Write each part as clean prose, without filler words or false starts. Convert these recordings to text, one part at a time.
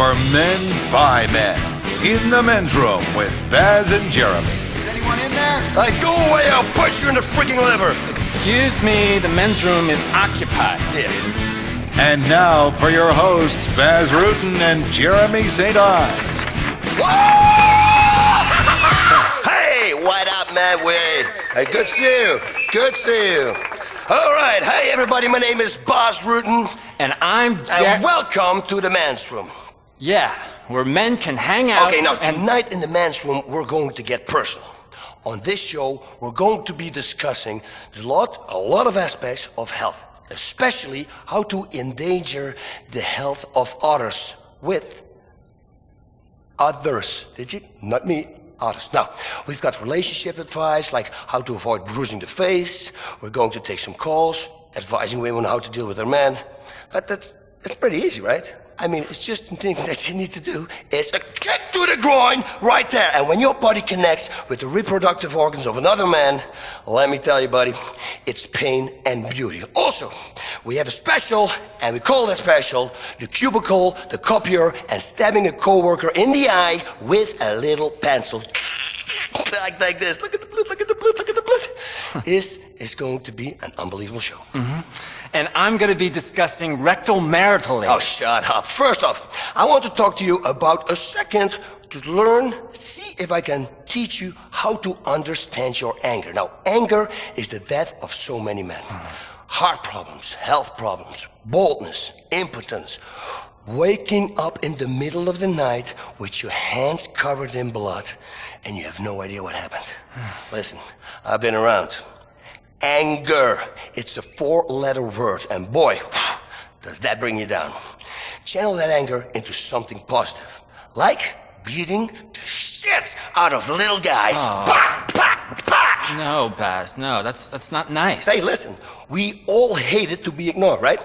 for men by men. In the men's room with Baz and Jeremy. Is anyone in there? Hey, go away, I'll punch you in the freaking liver. Excuse me, the men's room is occupied. Yeah. And now for your hosts, Baz Rutten and Jeremy St. Ives. Hey, what up, man? Hey, good to see you. Good to see you. All right, hey, everybody, my name is Baz Rutten. And I'm And welcome to the men's room. Yeah, where men can hang out. Okay, now, tonight in the men's room, we're going to get personal. On this show, we're going to be discussing a lot of aspects of health, especially how to endanger the health of others with others. Did you? Not me. Others. Now, we've got relationship advice, like how to avoid bruising the face. We're going to take some calls, advising women how to deal with their men. But that's pretty easy, right? I mean, it's just the thing that you need to do is a kick to the groin right there. And when your body connects with the reproductive organs of another man, let me tell you, buddy, it's pain and beauty. Also, we have a special, and we call that special the cubicle, the copier, and stabbing a coworker in the eye with a little pencil. like this. Look at the blood, look at the blood, look at the blood. This is going to be an unbelievable show. Mm-hmm. And I'm going to be discussing rectal marital aids. Oh, shut up. First off, I want to talk to you about a second to learn, see if I can teach you how to understand your anger. Now, anger is the death of so many men. Heart problems, health problems, boldness, impotence, waking up in the middle of the night with your hands covered in blood and you have no idea what happened. Listen, I've been around. Anger. It's a 4-letter word, and boy, does that bring you down. Channel that anger into something positive, like beating the shit out of little guys. Bah, bah, bah. No, Baz, no, that's not nice. Hey, listen, we all hate it to be ignored, right?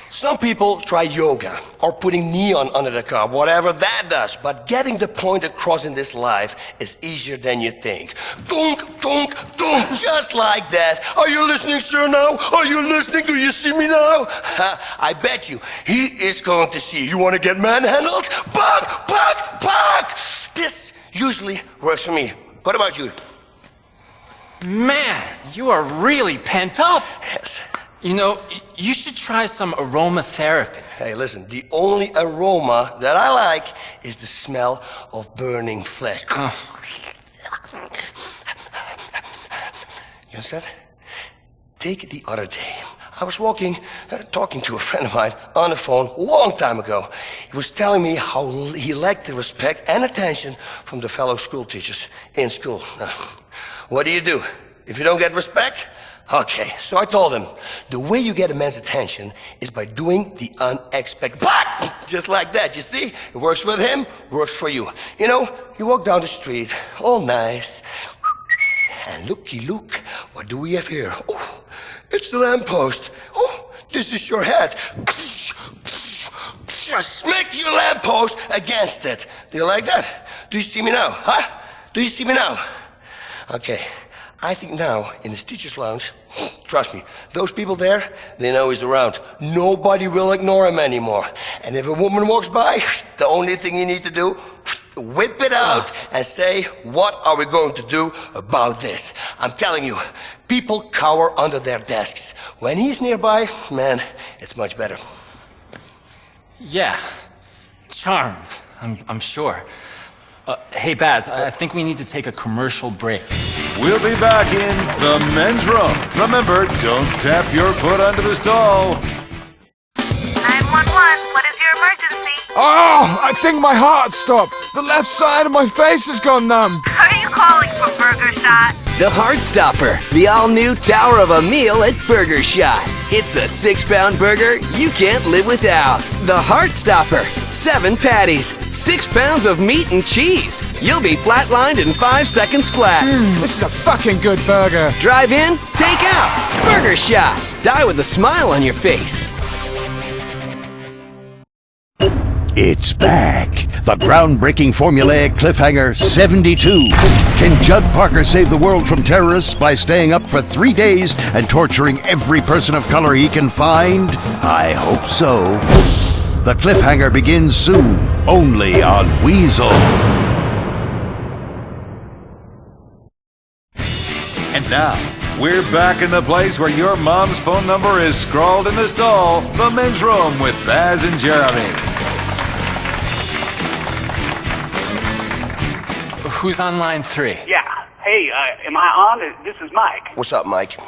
Some people try yoga or putting neon under the car, whatever that does. But getting the point across in this life is easier than you think. Dunk, dunk, dunk, just like that. Are you listening, sir, now? Are you listening? Do you see me now? I bet you he is going to see you. You want to get manhandled? Back, back, back! This usually works for me. What about you? Man, you are really pent up. Yes. You know, you should try some aromatherapy. Hey, listen, the only aroma that I like is the smell of burning flesh. You understand? Take it the other day. I was talking to a friend of mine on the phone a long time ago. He was telling me how he lacked the respect and attention from the fellow school teachers in school. Now, what do? If you don't get respect? Okay, so I told him, the way you get a man's attention is by doing the unexpected. Just like that, you see? It works with him, works for you. You know, you walk down the street, all nice, and looky look, what do we have here? Oh, it's the lamppost. Oh, this is your hat. Smack your lamppost against it. Do you like that? Do you see me now, huh? Do you see me now? Okay. I think now, in his teacher's lounge, trust me, those people there, they know he's around. Nobody will ignore him anymore. And if a woman walks by, the only thing you need to do, whip it out and say, what are we going to do about this? I'm telling you, people cower under their desks. When he's nearby, man, it's much better. Yeah, charmed, I'm sure. Hey, Baz, I think we need to take a commercial break. We'll be back in the men's room. Remember, don't tap your foot under the stall. 911, what is your emergency? Oh, I think my heart stopped. The left side of my face has gone numb. Are you calling for Burger Shot? The Heart Stopper, the all-new tower of a meal at Burger Shot. It's the 6-pound burger you can't live without. The Heart Stopper, 7 patties, 6 pounds of meat and cheese. You'll be flatlined in 5 seconds flat. This is a fucking good burger. Drive in, take out. Burger Shot. Die with a smile on your face. It's back. The groundbreaking formulaic cliffhanger 72. Can Judd Parker save the world from terrorists by staying up for 3 days and torturing every person of color he can find? I hope so. The cliffhanger begins soon, only on Weazel. And now, we're back in the place where your mom's phone number is scrawled in the stall, the men's room with Baz and Jeremy. Who's on line 3? Yeah. Hey, am I on? This is Mike. What's up, Mike?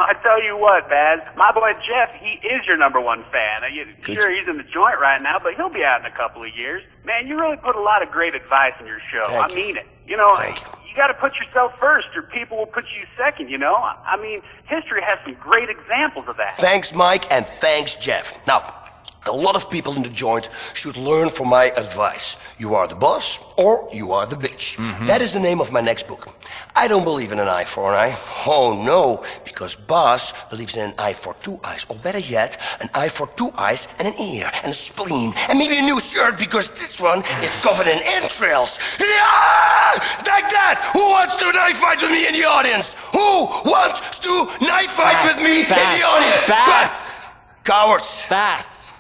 I tell you what, Baz, my boy Jeff, he is your #1 fan. Sure, he's in the joint right now, but he'll be out in a couple of years. Man, you really put a lot of great advice in your show. Thank I you. mean it. You know, Thank you got to put yourself first, or people will put you second, you know? I mean, history has some great examples of that. Thanks, Mike, and thanks, Jeff. Now, a lot of people in the joint should learn from my advice. You are the boss, or you are the bitch. That is the name of my next book. I don't believe in an eye for an eye. Oh, no, because Boss believes in an eye for 2 eyes. Or better yet, an eye for 2 eyes and an ear and a spleen. And maybe a new shirt, because this one is covered in entrails. Yeah! Like that! Who wants to knife fight with me in the audience? Who wants to knife fight with me in the audience? Bass! Cowards! Bass!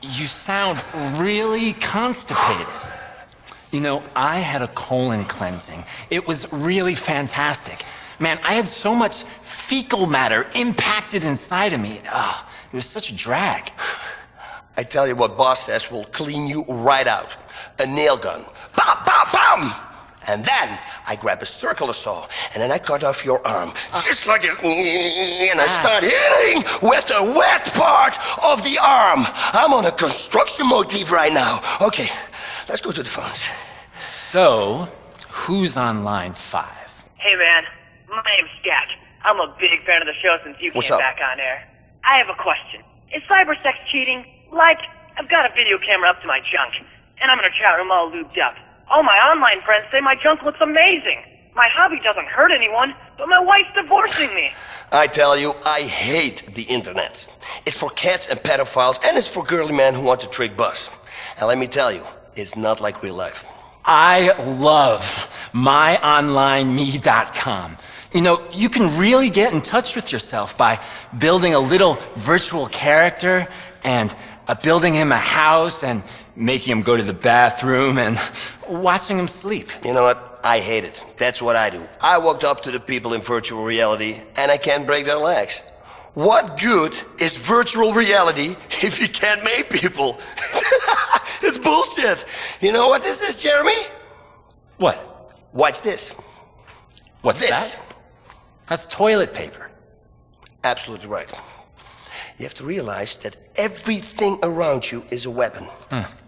You sound really constipated. You know, I had a colon cleansing. It was really fantastic. Man, I had so much fecal matter impacted inside of me. It was such a drag. I tell you what Boss says will clean you right out. A nail gun. Bam, bam, bam! And then I grab a circular saw, and then I cut off your arm. Just like it. And I start hitting with the wet part of the arm. I'm on a construction motif right now. Okay, let's go to the phones. So, who's on line 5? Hey man, my name's Jack. I'm a big fan of the show since you What's came up? back on air. I have a question. Is cybersex cheating? Like, I've got a video camera up to my junk, and I'm in a chat room all lubed up. All my online friends say my junk looks amazing. My hobby doesn't hurt anyone, but my wife's divorcing me. I tell you, I hate the internet. It's for cats and pedophiles, and it's for girly men who want to trick Buzz. And let me tell you, it's not like real life. I love myonlineme.com. You know, you can really get in touch with yourself by building a little virtual character and building him a house and making him go to the bathroom and watching him sleep. You know what? I hate it. That's what I do. I walked up to the people in virtual reality, and I can't break their legs. What good is virtual reality if you can't make people? It's bullshit. You know what this is, Jeremy? What? What's this? What's This. that? That's toilet paper. Absolutely right. You have to realize that everything around you is a weapon.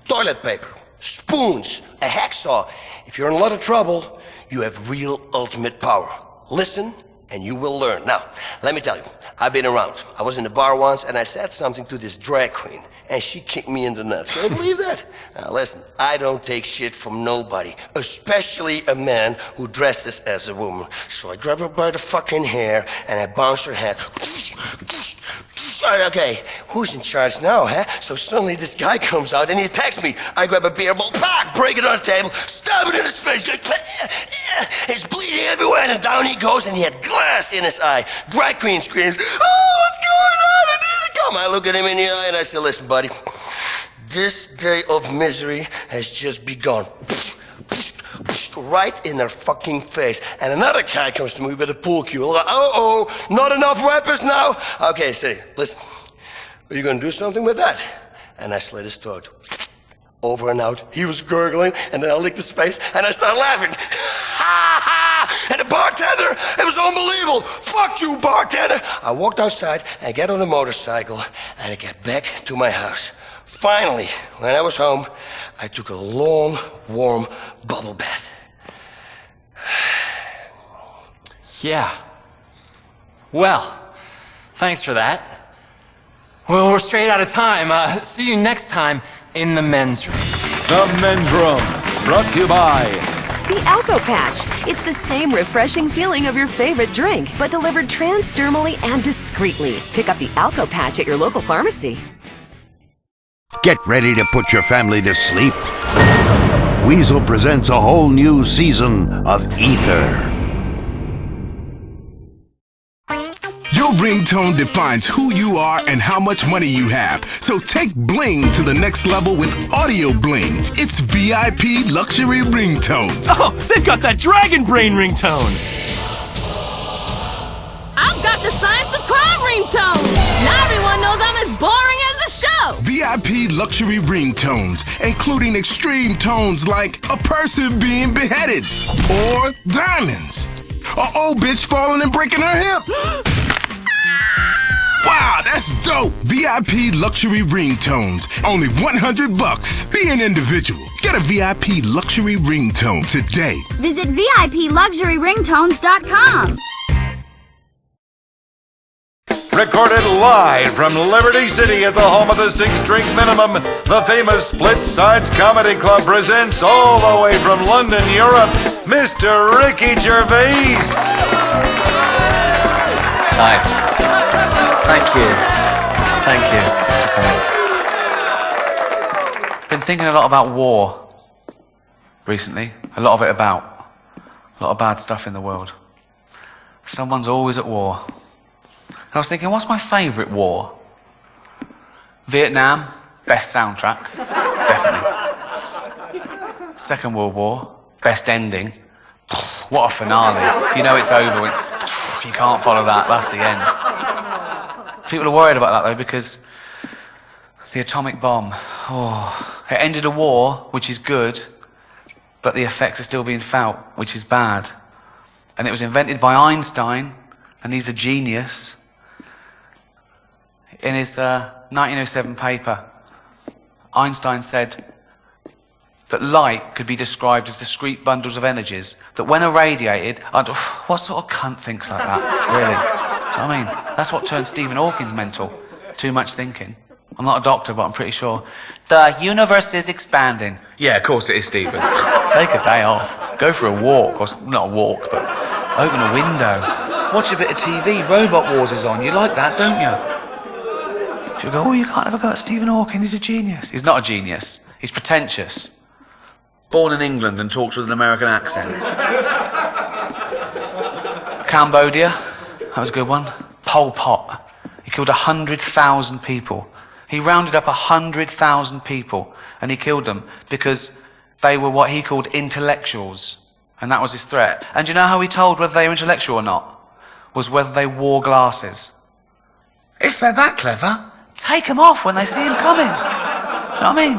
Toilet paper, spoons, a hacksaw. If you're in a lot of trouble, you have real ultimate power. Listen, and you will learn. Now, let me tell you, I've been around. I was in the bar once, and I said something to this drag queen, and she kicked me in the nuts. Can you believe that? Now, listen, I don't take shit from nobody, especially a man who dresses as a woman. So I grab her by the fucking hair, and I bounce her head. Okay, who's in charge now, huh? So suddenly this guy comes out and he attacks me. I grab a beer bottle, pack, break it on the table, stab it in his face. He's bleeding everywhere, and down he goes, and he had glass in his eye. Drag queen screams, "Oh, what's going on? I need to come." I look at him in the eye and I say, "Listen, buddy, this day of misery has just begun." Right in their fucking face. And another guy comes to me with a pool cue. Uh-oh, not enough weapons now? Okay, say, listen, are you gonna do something with that? And I slit his throat. Over and out. He was gurgling, and then I licked his face, and I started laughing. Ha ha! And the bartender, it was unbelievable. Fuck you, bartender. I walked outside, and get on a motorcycle, and I get back to my house. Finally, when I was home, I took a long, warm bubble bath. Yeah. Well, thanks for that. Well, we're straight out of time. See you next time in the men's room. The men's room, brought to you by The Alco Patch. It's the same refreshing feeling of your favorite drink, but delivered transdermally and discreetly. Pick up the Alco Patch at your local pharmacy. Get ready to put your family to sleep. Weazel presents a whole new season of Ether. You ringtone defines who you are and how much money you have. So take bling to the next level with Audio Bling. It's VIP luxury ringtones. Oh, they've got that Dragon Brain ringtone. I've got the Science of Crime ringtone. Now everyone knows I'm as boring as a show. VIP luxury ringtones, including extreme tones like a person being beheaded, or diamonds, an old bitch falling and breaking her hip. Wow, that's dope! VIP luxury ringtones, only $100. Be an individual. Get a VIP luxury ringtone today. Visit VIPluxuryringtones.com. Recorded live from Liberty City at the home of the 6-drink minimum, the famous Split Sides Comedy Club presents all the way from London, Europe, Mr. Ricky Gervais. Hi. Thank you. Thank you. I've been thinking a lot about war recently. A lot of bad stuff in the world. Someone's always at war. And I was thinking, what's my favourite war? Vietnam, best soundtrack, definitely. Second World War, best ending. What a finale. You know it's over when you can't follow that, that's the end. People are worried about that though because the atomic bomb, it ended a war, which is good, but the effects are still being felt, which is bad. And it was invented by Einstein, and he's a genius. In his 1907 paper, Einstein said that light could be described as discrete bundles of energies, that when irradiated, what sort of cunt thinks like that, really? Do you know what I mean? That's what turned Stephen Hawking's mental. Too much thinking. I'm not a doctor, but I'm pretty sure. The universe is expanding. Yeah, of course it is, Stephen. Take a day off. Go for a walk, or not a walk, but open a window. Watch a bit of TV. Robot Wars is on. You like that, don't you? She'll go, you can't have a go at Stephen Hawking, he's a genius. He's not a genius, he's pretentious. Born in England and talks with an American accent. Cambodia, that was a good one. Pol Pot, he killed 100,000 people. He rounded up 100,000 people and he killed them because they were what he called intellectuals. And that was his threat. And do you know how he told whether they were intellectual or not? Was whether they wore glasses. If they're that clever, take them off when they see him coming. You know what I mean?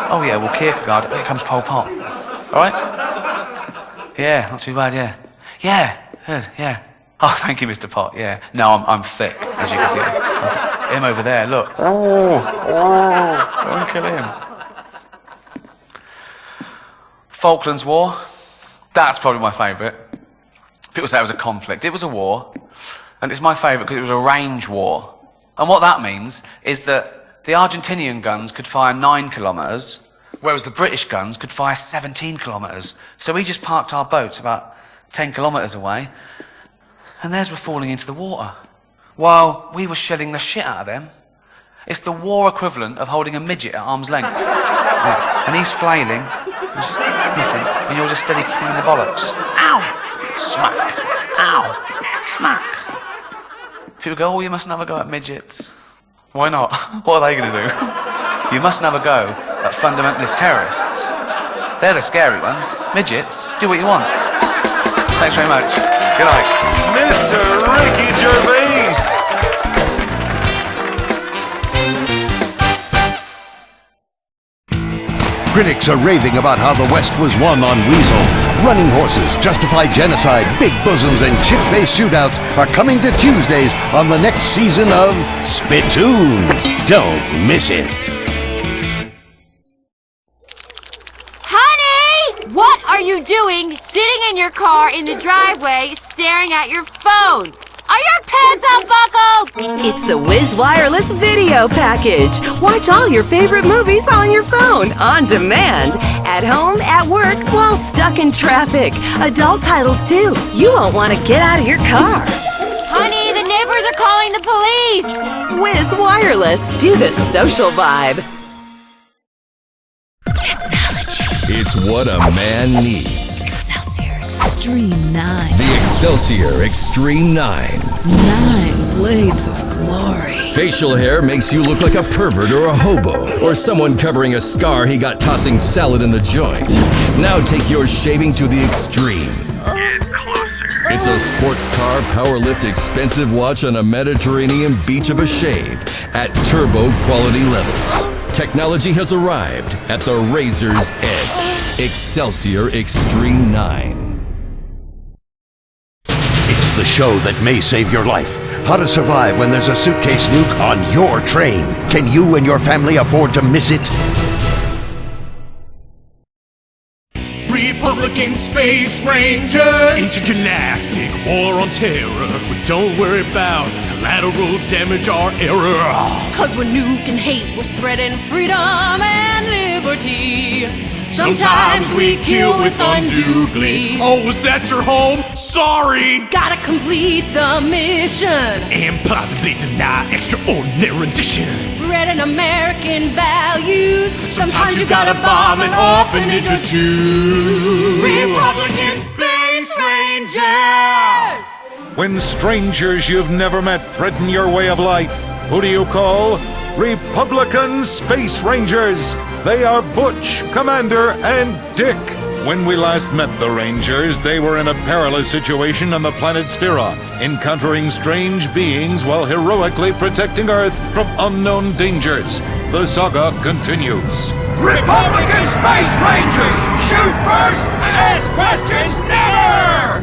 Oh yeah, well Kierkegaard, here comes Pol Pot. Alright? Yeah, not too bad, yeah. Yeah, good, yeah. Oh, thank you, Mr. Pot, yeah. No, I'm thick, as you can see. Him over there, look. Don't kill him. Falklands War, that's probably my favourite. People say it was a conflict. It was a war. And it's my favourite because it was a range war. And what that means is that the Argentinian guns could fire 9 kilometres, whereas the British guns could fire 17 kilometres. So we just parked our boats about 10 kilometres away, and theirs were falling into the water, while we were shelling the shit out of them. It's the war equivalent of holding a midget at arm's length. Yeah. And he's flailing, and just missing, and you're just steady kicking him in the bollocks. Ow! Smack! Ow! Smack! People go, you mustn't have a go at midgets. Why not? What are they going to do? You mustn't have a go at fundamentalist terrorists. They're the scary ones. Midgets, do what you want. Thanks very much. Good night. Mr. Ricky Gervais. Critics are raving about how the West was won on Weazel. Running horses, justified genocide, big bosoms, and chip-faced shootouts are coming to Tuesdays on the next season of Spittoon. Don't miss it. Honey! What are you doing sitting in your car in the driveway staring at your phone? Are your pants unbuckled? It's the Wiz Wireless Video Package. Watch all your favorite movies on your phone, on demand, at home, at work, while stuck in traffic. Adult titles, too. You won't want to get out of your car. Honey, the neighbors are calling the police. Wiz Wireless. Do the social vibe. It's what a man needs. Excelsior. Extreme 9. The Excelsior Extreme 9. 9 blades of glory. Facial hair makes you look like a pervert or a hobo, or someone covering a scar he got tossing salad in the joint. Now take your shaving to the extreme. Get closer. It's a sports car, power lift, expensive watch on a Mediterranean beach of a shave at turbo quality levels. Technology has arrived at the razor's edge. Excelsior Extreme 9. It's the show that may save your life. How to survive when there's a suitcase nuke on your train. Can you and your family afford to miss it? Republican Space Rangers! Intergalactic war on terror. But don't worry about collateral damage or error. Cause we're nuking hate, we're spreading freedom and liberty. Sometimes we kill with undue glee. Oh, was that your home? Sorry! Gotta complete the mission. And possibly deny extraordinary renditions. Spreading American values. Sometimes you gotta bomb an orphanage or two. Republican Space Rangers! When strangers you've never met threaten your way of life, who do you call? Republican Space Rangers! They are Butch, Commander, and Dick. When we last met the Rangers, they were in a perilous situation on the planet Sphera, encountering strange beings while heroically protecting Earth from unknown dangers. The saga continues. Republican Space Rangers! Shoot first and ask questions never!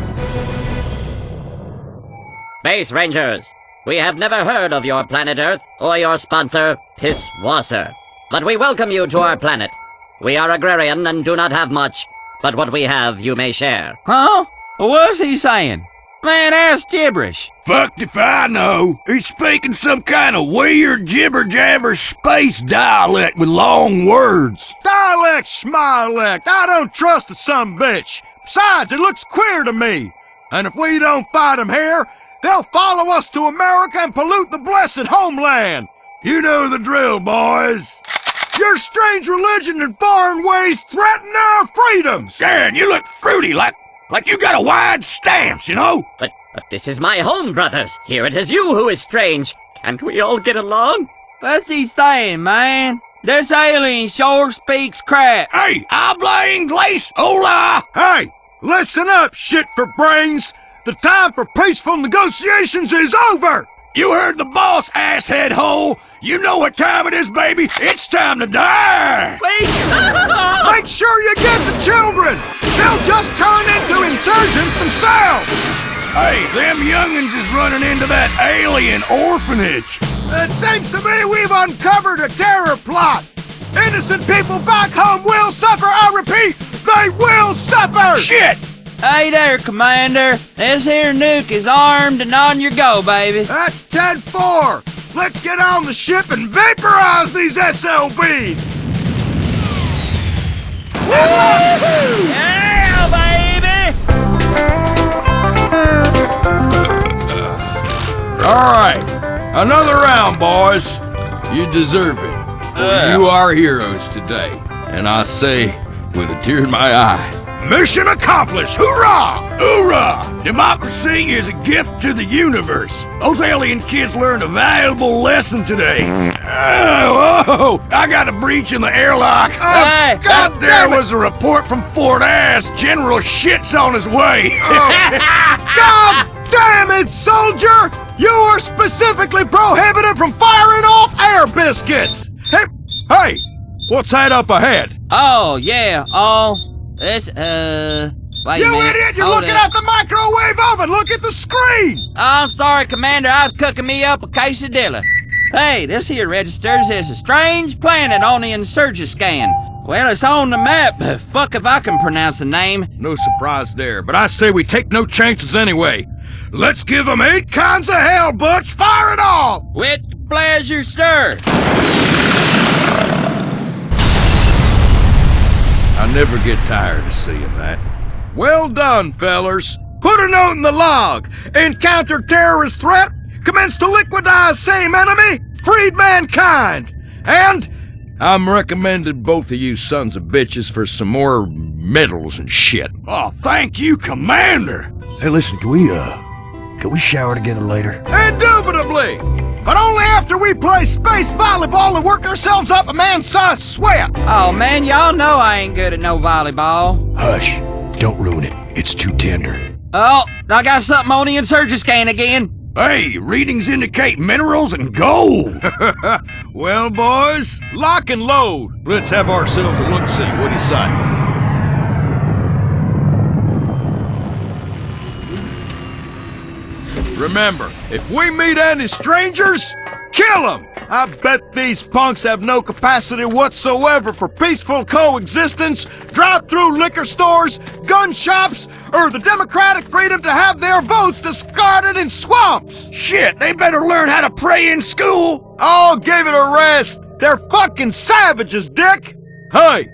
Space Rangers, we have never heard of your planet Earth or your sponsor, Pisswasser. But we welcome you to our planet. We are agrarian and do not have much, but what we have you may share. Huh? What's he saying? Man, that's gibberish. Fucked if I know. He's speaking some kind of weird jibber-jabber space dialect with long words. Dialect, schmialect, I don't trust the sumbitch. Besides, it looks queer to me. And if we don't fight them here, they'll follow us to America and pollute the blessed homeland. You know the drill, boys. Your strange religion and foreign ways threaten our freedoms! Dan, you look fruity, like you got a wide stance, you know? But this is my home, brothers. Here it is you who is strange. Can't we all get along? What's he saying, man? This alien sure speaks crap. Hey, habla inglés, hola! Hey, listen up, shit for brains. The time for peaceful negotiations is over! You heard the boss, asshead hole! You know what time it is, baby! It's time to die! Wait! Make sure you get the children! They'll just turn into insurgents themselves! Hey, them young'uns is running into that alien orphanage! It seems to me we've uncovered a terror plot! Innocent people back home will suffer, I repeat! They will suffer! Shit! Hey there, Commander. This here nuke is armed and on your go, baby. That's 10-4. Let's get on the ship and vaporize these SLBs! Woo-hoo! Yeah, baby! All right, another round, boys. You deserve it. You are heroes today, and I say with a tear in my eye, mission accomplished! Hoorah! Hoorah! Democracy is a gift to the universe. Those alien kids learned a valuable lesson today. Whoa! I got a breach in the airlock. Hey! God, there was a report from Fort Ass. General shit's on his way. God damn it, soldier! You are specifically prohibited from firing off air biscuits! Hey! What's that up ahead? Oh, yeah, this, wait you a minute. idiot! You're Hold looking up. at the microwave oven! Look at the screen! I'm sorry, Commander. I was cooking me up a quesadilla. Hey, this here registers as a strange planet on the insurgent scan. Well, it's on the map, but fuck if I can pronounce the name. No surprise there, but I say we take no chances anyway. Let's give them 8 kinds of hell, Butch! Fire it all! With pleasure, sir. I never get tired of seeing that. Well done, fellers. Put a note in the log. Encounter terrorist threat. Commence to liquidize same enemy. Freed mankind. And I'm recommending both of you sons of bitches for some more medals and shit. Oh, thank you, Commander. Hey, listen, can we shower together later? Indubitably! But only after we play space volleyball and work ourselves up a man-sized sweat! Oh, man, y'all know I ain't good at no volleyball. Hush. Don't ruin it. It's too tender. Oh, I got something on the insurgent scan again. Hey, readings indicate minerals and gold! Well, boys, lock and load. Let's have ourselves a look-see. What do you say? Remember, if we meet any strangers, kill them! I bet these punks have no capacity whatsoever for peaceful coexistence, drive-through liquor stores, gun shops, or the democratic freedom to have their votes discarded in swamps! Shit, they better learn how to pray in school! Oh, give it a rest! They're fucking savages, Dick! Hey,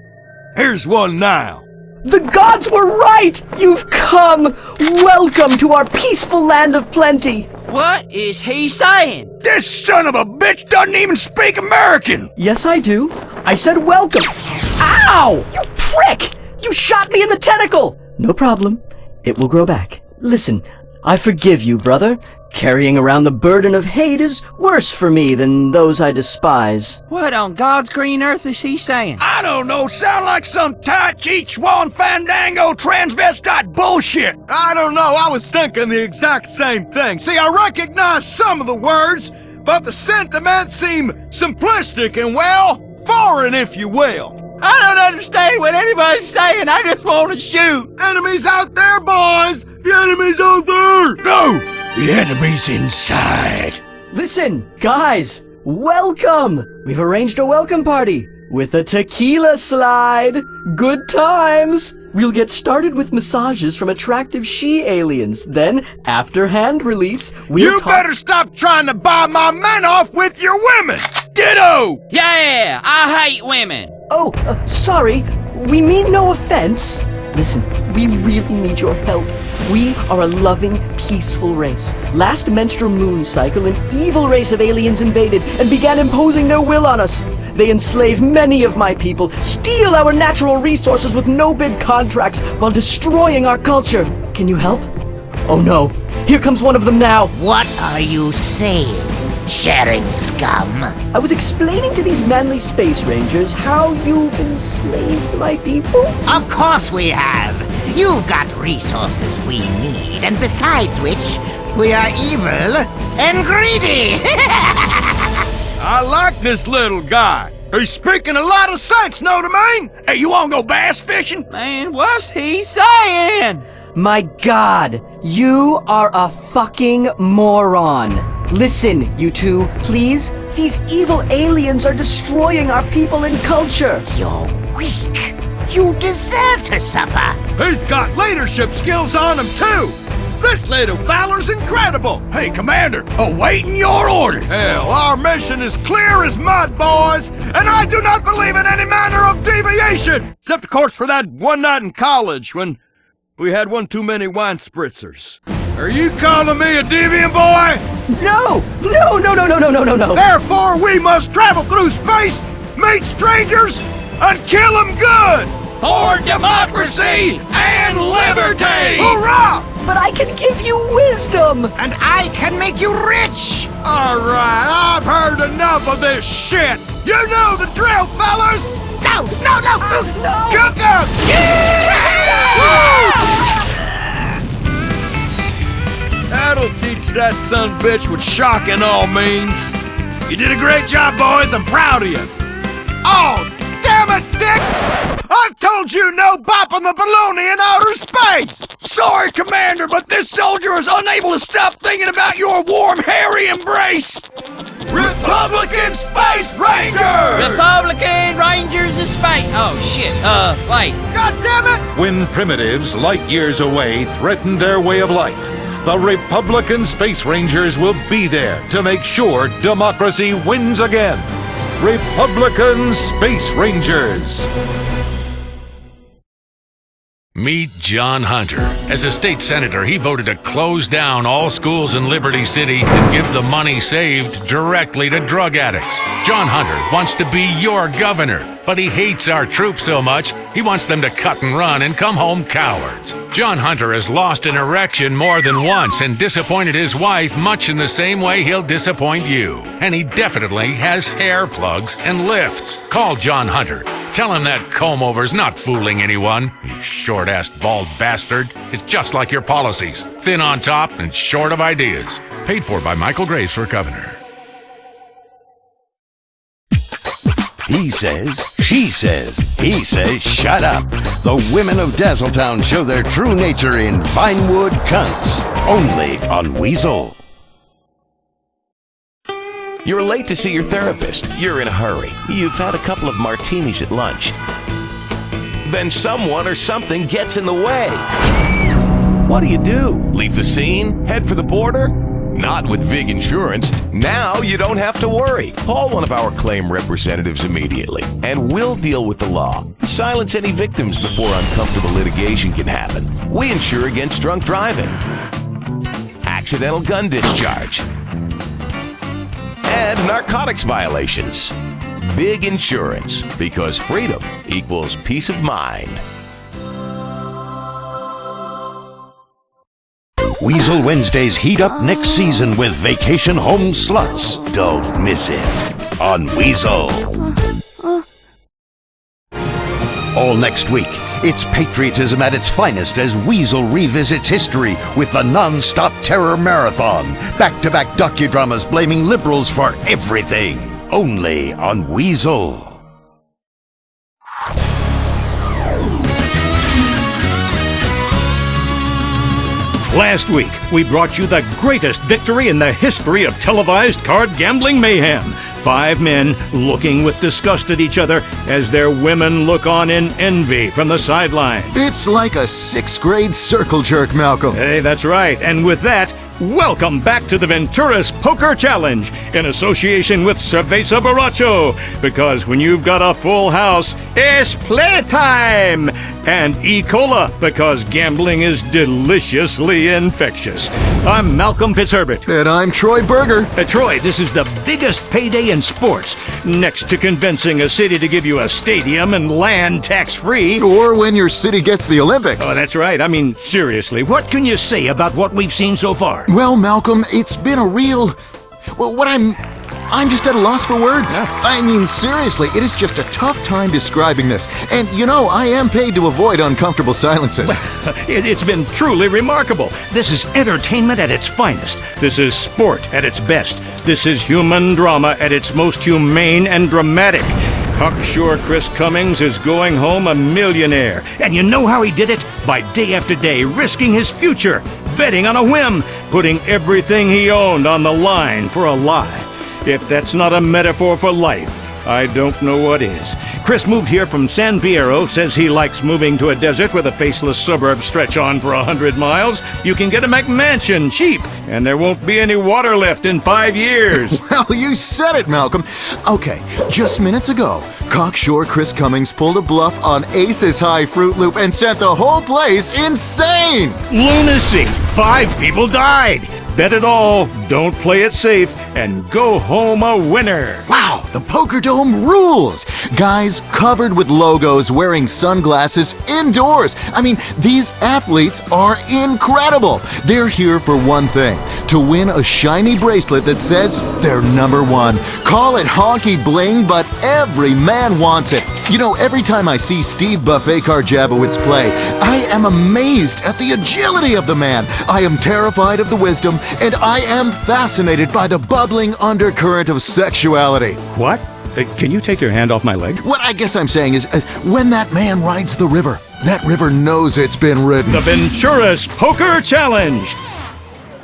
here's one now. The gods were right! You've come! Welcome to our peaceful land of plenty! What is he saying? This son of a bitch doesn't even speak American! Yes, I do. I said welcome. Ow! You prick! You shot me in the tentacle! No problem. It will grow back. Listen, I forgive you, brother. Carrying around the burden of hate is worse for me than those I despise. What on God's green earth is he saying? I don't know, sound like some Tai Chi Chuan Fandango transvestite bullshit! I don't know, I was thinking the exact same thing. See, I recognize some of the words, but the sentiments seem simplistic and, well, foreign, if you will. I don't understand what anybody's saying. I just want to shoot. Enemies out there, boys! The enemy's out there! No! The enemy's inside. Listen, guys, welcome! We've arranged a welcome party with a tequila slide. Good times! We'll get started with massages from attractive she-aliens. Then, after hand release, You better stop trying to buy my men off with your women! Ditto! Yeah, I hate women. Oh, sorry. We mean no offense. Listen, we really need your help. We are a loving, peaceful race. Last menstrual moon cycle, an evil race of aliens invaded and began imposing their will on us. They enslave many of my people, steal our natural resources with no-bid contracts while destroying our culture. Can you help? Oh no, here comes one of them now. What are you saying, sharing scum? I was explaining to these manly space rangers how you've enslaved my people. Of course we have. You've got resources we need, and besides which, we are evil and greedy. I like this little guy. He's speaking a lot of sense, know what I mean? Hey, you wanna go bass fishing? Man, what's he saying? My God, you are a fucking moron. Listen, you two, please. These evil aliens are destroying our people and culture. You're weak. You deserve to suffer. He's got leadership skills on him, too. This little feller's incredible. Hey, Commander, awaiting your orders. Hell, our mission is clear as mud, boys, and I do not believe in any manner of deviation. Except, of course, for that one night in college when we had one too many wine spritzers. Are you calling me a deviant boy? No! No! Therefore, we must travel through space, meet strangers, and kill them good! For democracy and liberty! Hurrah! But I can give you wisdom! And I can make you rich! Alright, I've heard enough of this shit! You know the drill, fellas! No! Cook 'em! That'll teach that son-bitch what shocking all means. You did a great job, boys. I'm proud of you. Oh, damn it, Dick! I told you no bopping the baloney in outer space! Sorry, Commander, but this soldier is unable to stop thinking about your warm, hairy embrace! Republican Space Rangers! Republican Rangers of Space. Oh, shit. Wait. God damn it! When primitives light years away threaten their way of life, the Republican Space Rangers will be there to make sure democracy wins again. Republican Space Rangers. Meet John Hunter. As a state senator, he voted to close down all schools in Liberty City and give the money saved directly to drug addicts. John Hunter wants to be your governor, but he hates our troops so much, he wants them to cut and run and come home cowards. John Hunter has lost an erection more than once and disappointed his wife much in the same way he'll disappoint you. And he definitely has hair plugs and lifts. Call John Hunter. Tell him that comb-over's not fooling anyone, you short-assed bald bastard. It's just like your policies. Thin on top and short of ideas. Paid for by Michael Graves for governor. He says, she says, he says, shut up. The women of Dazzletown show their true nature in Vinewood Cunts. Only on Weazel. You're late to see your therapist. You're in a hurry. You've had a couple of martinis at lunch. Then someone or something gets in the way. What do? Leave the scene? Head for the border? Not with VIG Insurance. Now you don't have to worry. Call one of our claim representatives immediately, and we'll deal with the law. Silence any victims before uncomfortable litigation can happen. We insure against drunk driving, accidental gun discharge, and narcotics violations. VIG Insurance, because freedom equals peace of mind. Weazel Wednesdays heat up next season with Vacation Home Sluts. Don't miss it on Weazel. All next week, it's patriotism at its finest as Weazel revisits history with the non-stop terror marathon. Back-to-back docudramas blaming liberals for everything. Only on Weazel. Last week, we brought you the greatest victory in the history of televised card gambling mayhem. 5 men looking with disgust at each other as their women look on in envy from the sideline. It's like a 6th grade circle jerk, Malcolm. Hey, that's right. And with that, welcome back to the Venturas Poker Challenge in association with Cerveza Borracho. Because when you've got a full house, it's playtime! And E. Cola, because gambling is deliciously infectious. I'm Malcolm Fitzherbert. And I'm Troy Berger. Troy, this is the biggest payday in sports, next to convincing a city to give you a stadium and land tax-free. Or when your city gets the Olympics. Oh, that's right. I mean, seriously, what can you say about what we've seen so far? Well, Malcolm, it's been a real... Well, I'm just at a loss for words. Yeah. I mean, seriously, it is just a tough time describing this. And, you know, I am paid to avoid uncomfortable silences. It's been truly remarkable. This is entertainment at its finest. This is sport at its best. This is human drama at its most humane and dramatic. Cocksure Chris Cummings is going home a millionaire. And you know how he did it? By day after day, risking his future, betting on a whim, putting everything he owned on the line for a lie. If that's not a metaphor for life, I don't know what is. Chris moved here from San Fierro, says he likes moving to a desert where the faceless suburbs stretch on for 100 miles. You can get a McMansion cheap, and there won't be any water left in 5 years. Well, you said it, Malcolm. Okay, just minutes ago, cocksure Chris Cummings pulled a bluff on Ace's High Fruit Loop and sent the whole place insane! Lunacy! 5 people died! Bet it all, don't play it safe, and go home a winner. Wow, the Poker Dome rules! Guys covered with logos wearing sunglasses indoors. I mean, these athletes are incredible. They're here for one thing, to win a shiny bracelet that says they're #1. Call it honky bling, but every man wants it. You know, every time I see Steve Buffet Karjabowicz play, I am amazed at the agility of the man. I am terrified of the wisdom, and I am fascinated by the bubbling undercurrent of sexuality. What? Can you take your hand off my leg? What I guess I'm saying is, when that man rides the river, that river knows it's been ridden. The Venturas Poker Challenge!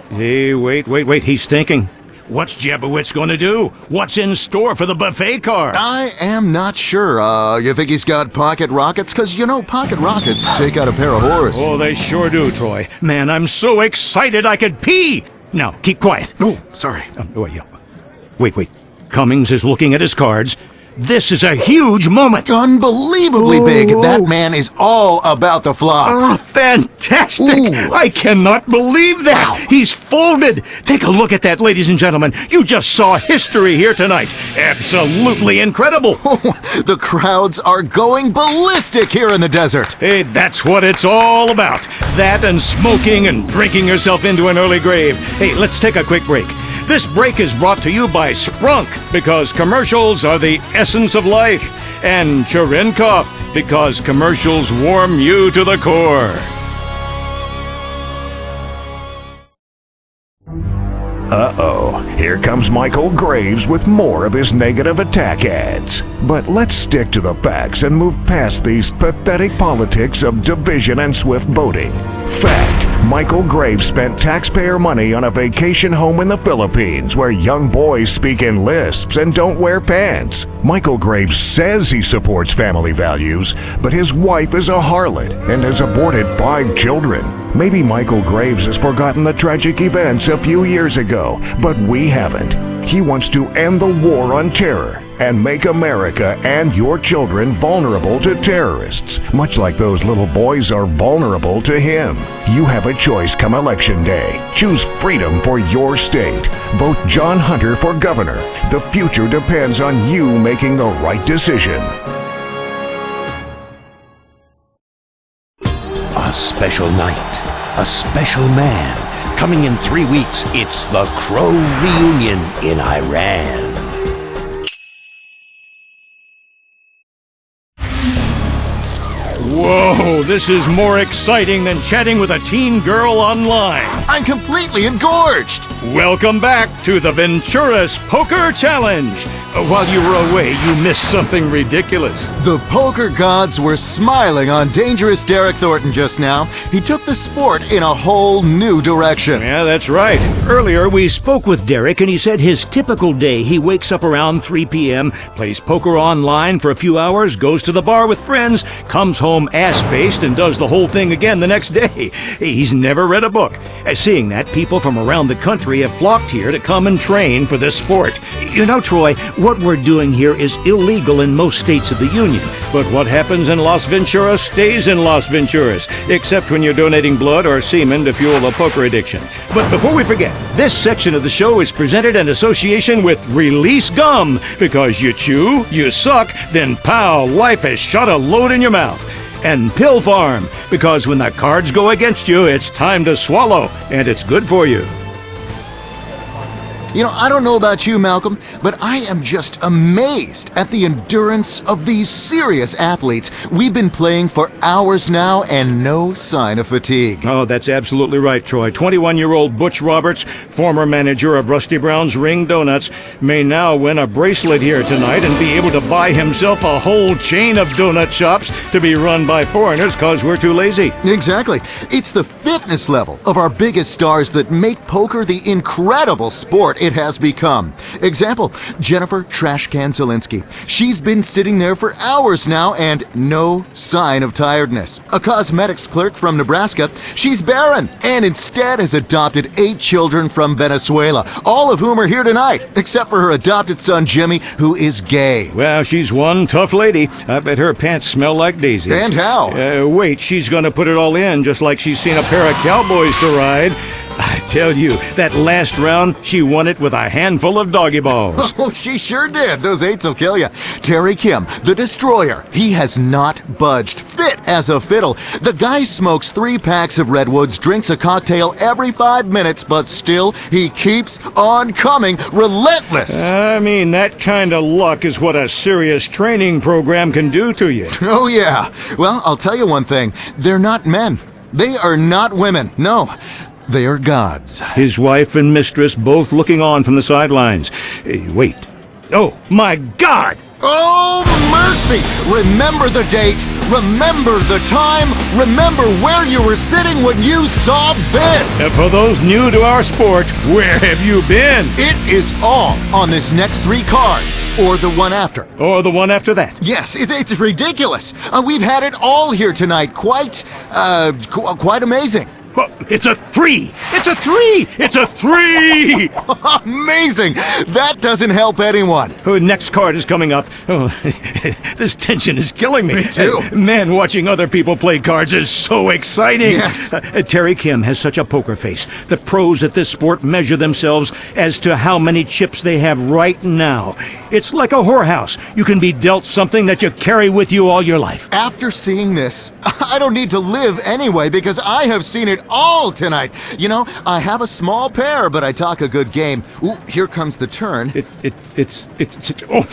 Hey, wait, he's thinking. What's Jabowitz going to do? What's in store for the buffet car? I am not sure. You think he's got pocket rockets? Because, you know, pocket rockets take out a pair of whores. Oh, they sure do, Troy. Man, I'm so excited I could pee! Now, keep quiet. Oh, sorry. Wait. Cummings is looking at his cards. This is a huge moment. Unbelievably big. That man is all about the flop. Oh, fantastic. Ooh. I cannot believe that. Wow. He's folded. Take a look at that, ladies and gentlemen. You just saw history here tonight. Absolutely incredible. The crowds are going ballistic here in the desert. Hey, that's what it's all about. That and smoking and drinking yourself into an early grave. Hey, let's take a quick break. This break is brought to you by Sprunk, because commercials are the essence of life, and Cherenkov, because commercials warm you to the core. Uh-oh, here comes Michael Graves with more of his negative attack ads. But let's stick to the facts and move past these pathetic politics of division and swift boating. Fact, Michael Graves spent taxpayer money on a vacation home in the Philippines where young boys speak in lisps and don't wear pants. Michael Graves says he supports family values, but his wife is a harlot and has aborted 5 children. Maybe Michael Graves has forgotten the tragic events a few years ago, but we haven't. He wants to end the war on terror and make America and your children vulnerable to terrorists, much like those little boys are vulnerable to him. You have a choice come Election Day. Choose freedom for your state. Vote John Hunter for governor. The future depends on you making the right decision. A special night, a special man. Coming in 3 weeks, it's the Crow reunion in Iran. Whoa, this is more exciting than chatting with a teen girl online. I'm completely engorged. Welcome back to the Venturas Poker Challenge. While you were away, you missed something ridiculous. The poker gods were smiling on dangerous Derek Thornton just now. He took the sport in a whole new direction. Yeah, that's right. Earlier, we spoke with Derek, and he said his typical day, he wakes up around 3 p.m., plays poker online for a few hours, goes to the bar with friends, comes home ass-faced, and does the whole thing again the next day. He's never read a book. Seeing that, people from around the country have flocked here to come and train for this sport. You know, Troy, what we're doing here is illegal in most states of the Union. But what happens in Las Venturas stays in Las Venturas, except when you're donating blood or semen to fuel a poker addiction. But before we forget, this section of the show is presented in association with Release Gum, because you chew, you suck, then pow, life has shot a load in your mouth. And Pill Farm, because when the cards go against you, it's time to swallow, and it's good for you. You know, I don't know about you, Malcolm, but I am just amazed at the endurance of these serious athletes. We've been playing for hours now and no sign of fatigue. Oh, that's absolutely right, Troy. 21-year-old Butch Roberts, former manager of Rusty Brown's Ring Donuts, may now win a bracelet here tonight and be able to buy himself a whole chain of donut shops to be run by foreigners because we're too lazy. Exactly. It's the fitness level of our biggest stars that make poker the incredible sport it has become. Example, Jennifer Trashcan Zielinski. She's been sitting there for hours now and no sign of tiredness. A cosmetics clerk from Nebraska. She's barren and instead has adopted 8 children from Venezuela, all of whom are here tonight, except for her adopted son Jimmy, who is gay. Well, she's one tough lady. I bet her pants smell like daisies. And how? Wait, she's gonna put it all in, just like she's seen a pair of cowboys to ride. I tell you, that last round, she won it with a handful of doggy balls. Oh, she sure did. Those 8s will kill you. Terry Kim, the Destroyer. He has not budged. Fit as a fiddle. The guy smokes 3 packs of Redwoods, drinks a cocktail every 5 minutes, but still, he keeps on coming. Relentless. I mean, that kind of luck is what a serious training program can do to you. Oh, yeah. Well, I'll tell you one thing. They're not men. They are not women. No. They are gods. His wife and mistress both looking on from the sidelines. Wait. Oh, my God! Oh, mercy! Remember the date. Remember the time. Remember where you were sitting when you saw this. And for those new to our sport, where have you been? It is all on this next 3 cards. Or the one after. Or the one after that. Yes, it's ridiculous. We've had it all here tonight. Quite amazing. Well, it's a 3! It's a 3! It's a 3! Amazing! That doesn't help anyone. Next card is coming up. Oh, this tension is killing me. Me too. Man, watching other people play cards is so exciting. Yes. Terry Kim has such a poker face. The pros at this sport measure themselves as to how many chips they have right now. It's like a whorehouse. You can be dealt something that you carry with you all your life. After seeing this, I don't need to live anyway because I have seen it all tonight. You know, I have a small pair, but I talk a good game. Ooh, here comes the turn.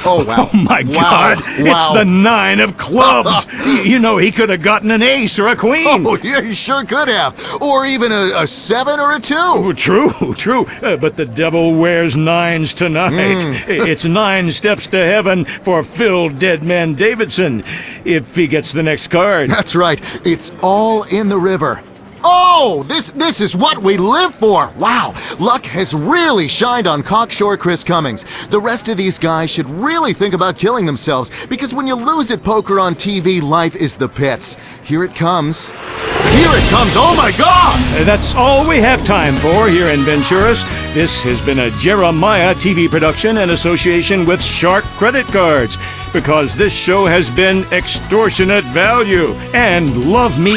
Oh, wow. Oh, my God. Wow. It's the 9 of clubs. You know, he could have gotten an ace or a queen. Oh, yeah, he sure could have. Or even a 7 or a 2. Oh, true. But the devil wears 9s tonight. It's 9 steps to heaven for Phil Deadman Davidson, if he gets the next card. That's right. It's all in the river. Oh, this is what we live for. Wow, luck has really shined on Cockshore Chris Cummings. The rest of these guys should really think about killing themselves because when you lose at poker on TV, life is the pits. Here it comes. Here it comes. Oh, my God. That's all we have time for here in Venturas. This has been a Jeremiah TV production in association with Shark Credit Cards because this show has been extortionate value and love me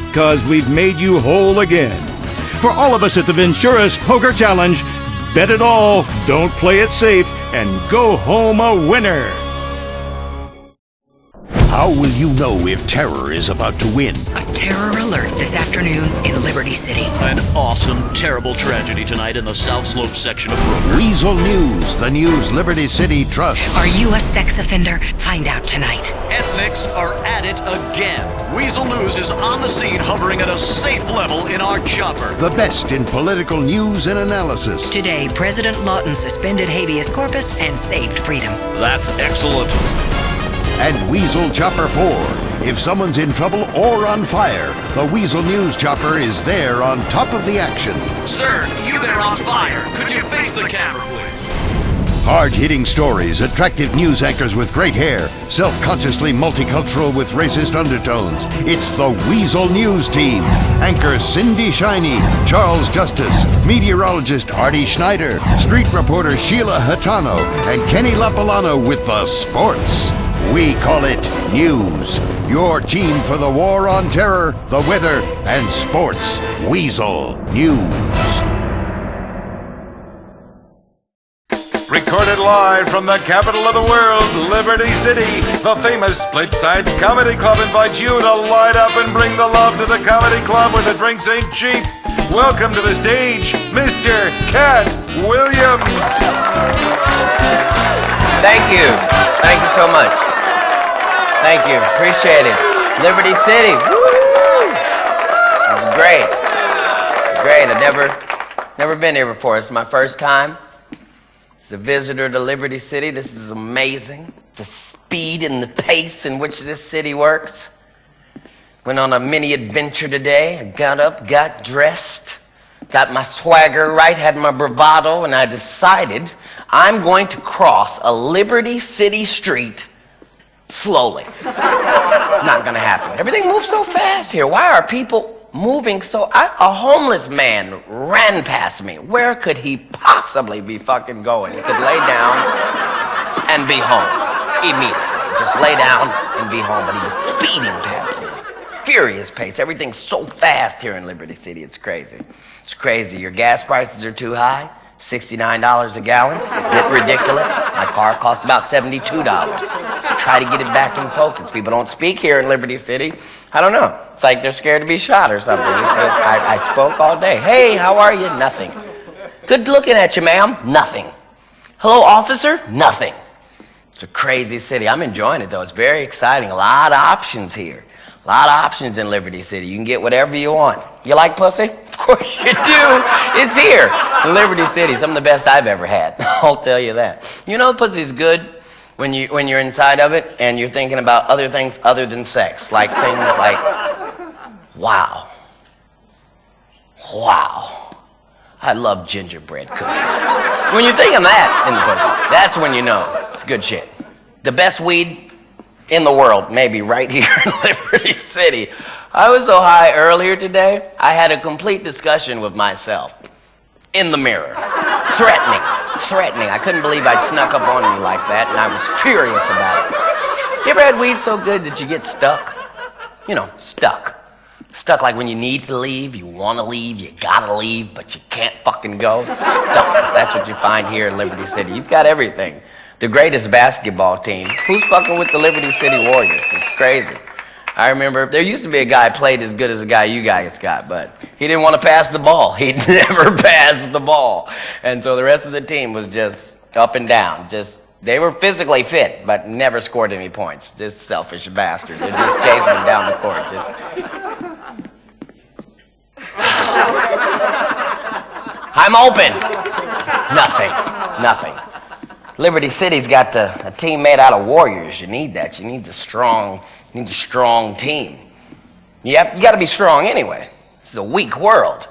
because we've made you whole again. For all of us at the Venturas Poker Challenge, bet it all, don't play it safe, and go home a winner. How will you know if terror is about to win? A terror alert this afternoon in Liberty City. An awesome, terrible tragedy tonight in the South Slope section of Brooklyn. Weazel News, the news Liberty City trusts. Are you a sex offender? Find out tonight. Ethnics are at it again. Weazel News is on the scene, hovering at a safe level in our chopper. The best in political news and analysis. Today, President Lawton suspended habeas corpus and saved freedom. That's excellent. And Weazel Chopper 4. If someone's in trouble or on fire, the Weazel News Chopper is there on top of the action. Sir, you there on fire. Could you face the camera, please? Hard-hitting stories, attractive news anchors with great hair, self-consciously multicultural with racist undertones. It's the Weazel News Team. Anchors Cindy Shiney, Charles Justice, meteorologist Artie Schneider, street reporter Sheila Hatano, and Kenny Lapalano with the sports. We call it News. Your team for the war on terror, the weather, and sports. Weazel News. Recorded live from the capital of the world, Liberty City, the famous Split Sides Comedy Club invites you to light up and bring the love to the comedy club where the drinks ain't cheap. Welcome to the stage, Mr. Cat Williams. Thank you. Thank you so much. Thank you. Appreciate it. Liberty City. Woo! This is great. It's great. I've never been here before. It's my first time. As a visitor to Liberty City, this is amazing. The speed and the pace in which this city works. Went on a mini adventure today. I got up, got dressed, got my swagger right, had my bravado, and I decided I'm going to cross a Liberty City street slowly. Not gonna happen. Everything moves so fast here. Why are people moving so... a homeless man ran past me. Where could he possibly be fucking going? He could lay down and be home immediately. Just lay down and be home, but he was speeding past me. Furious pace. Everything's so fast here in Liberty City. It's crazy. It's crazy. Your gas prices are too high. $69 a gallon. Get ridiculous. My car cost about $72. Let's try to get it back in focus. People don't speak here in Liberty City. I don't know. It's like they're scared to be shot or something. I spoke all day. Hey, how are you? Nothing. Good looking at you, ma'am. Nothing. Hello, officer? Nothing. It's a crazy city. I'm enjoying it, though. It's very exciting. A lot of options here. A lot of options in Liberty City. You can get whatever you want. You like pussy? Of course you do. It's here in Liberty City. Some of the best I've ever had. I'll tell you that. You know, pussy's good when you're inside of it and you're thinking about other things other than sex. Like things like, wow. Wow. I love gingerbread cookies. When you're thinking that in the pussy, that's when you know it's good shit. The best weed in the world, maybe right here in Liberty City. I was so high earlier today, I had a complete discussion with myself. In the mirror. Threatening. I couldn't believe I'd snuck up on me like that, and I was furious about it. You ever had weed so good that you get stuck? You know, stuck. Stuck like when you need to leave, you want to leave, you gotta leave, but you can't fucking go. Stuck. That's what you find here in Liberty City. You've got everything. The greatest basketball team. Who's fucking with the Liberty City Warriors? It's crazy. I remember there used to be a guy played as good as the guy you guys got, but he didn't want to pass the ball. He'd never pass the ball. And so the rest of the team was just up and down. They were physically fit, but never scored any points. Just selfish bastard. They're just chasing him down the court. I'm open. Nothing. Liberty City's got a team made out of warriors. You need that. You need a strong team. You got to be strong anyway. This is a weak world.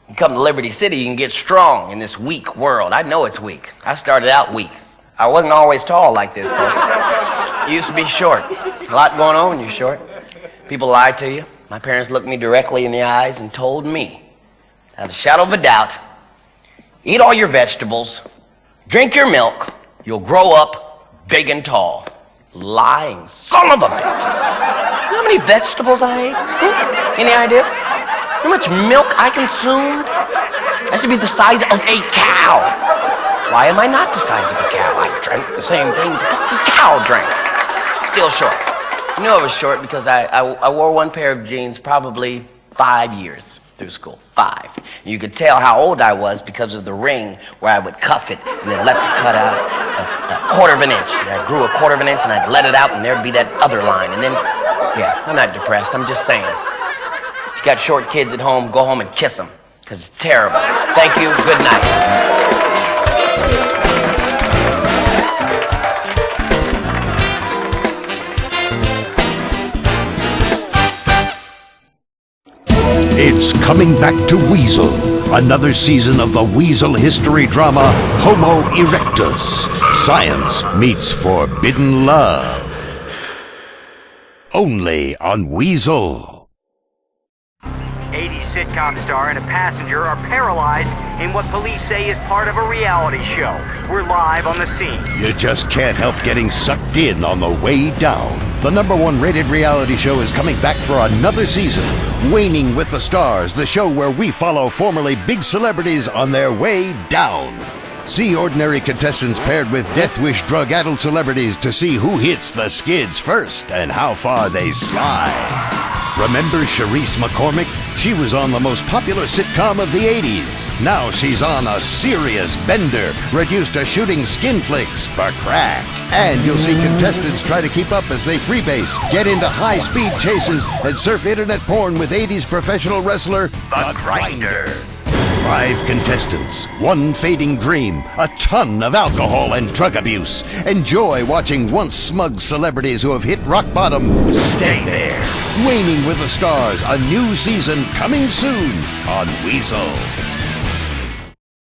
You come to Liberty City, you can get strong in this weak world. I know it's weak. I started out weak. I wasn't always tall like this, but you used to be short. A lot going on when you're short. People lie to you. My parents looked me directly in the eyes and told me, without a shadow of a doubt, eat all your vegetables, drink your milk, you'll grow up big and tall. Lying son of a bitches. You know how many vegetables I ate? Any idea? How much milk I consumed? I should be the size of a cow. Why am I not the size of a cow? I drank the same thing the fucking cow drank. Still short. You know I was short because I wore one pair of jeans probably 5 years through school. 5. You could tell how old I was because of the ring where I would cuff it and then let the cut out a quarter of an inch. I grew a quarter of an inch and I'd let it out and there'd be that other line. And then, yeah, I'm not depressed. I'm just saying. If you got short kids at home, go home and kiss them because it's terrible. Thank you. Good night. It's coming back to Weazel. Another season of the Weazel history drama, Homo Erectus. Science meets forbidden love. Only on Weazel. 80s sitcom star and a passenger are paralyzed in what police say is part of a reality show. We're live on the scene. You just can't help getting sucked in on the way down. The #1 rated reality show is coming back for another season. Waning with the Stars, the show where we follow formerly big celebrities on their way down. See ordinary contestants paired with death wish drug-addled celebrities to see who hits the skids first and how far they slide. Remember Charisse McCormick? She was on the most popular sitcom of the 80s. Now she's on a serious bender, reduced to shooting skin flicks for crack. And you'll see contestants try to keep up as they freebase, get into high-speed chases, and surf internet porn with 80s professional wrestler, The Grinder. 5 contestants, 1 fading dream, a ton of alcohol and drug abuse. Enjoy watching once smug celebrities who have hit rock bottom stay there. Waning with the Stars, a new season coming soon on Weazel.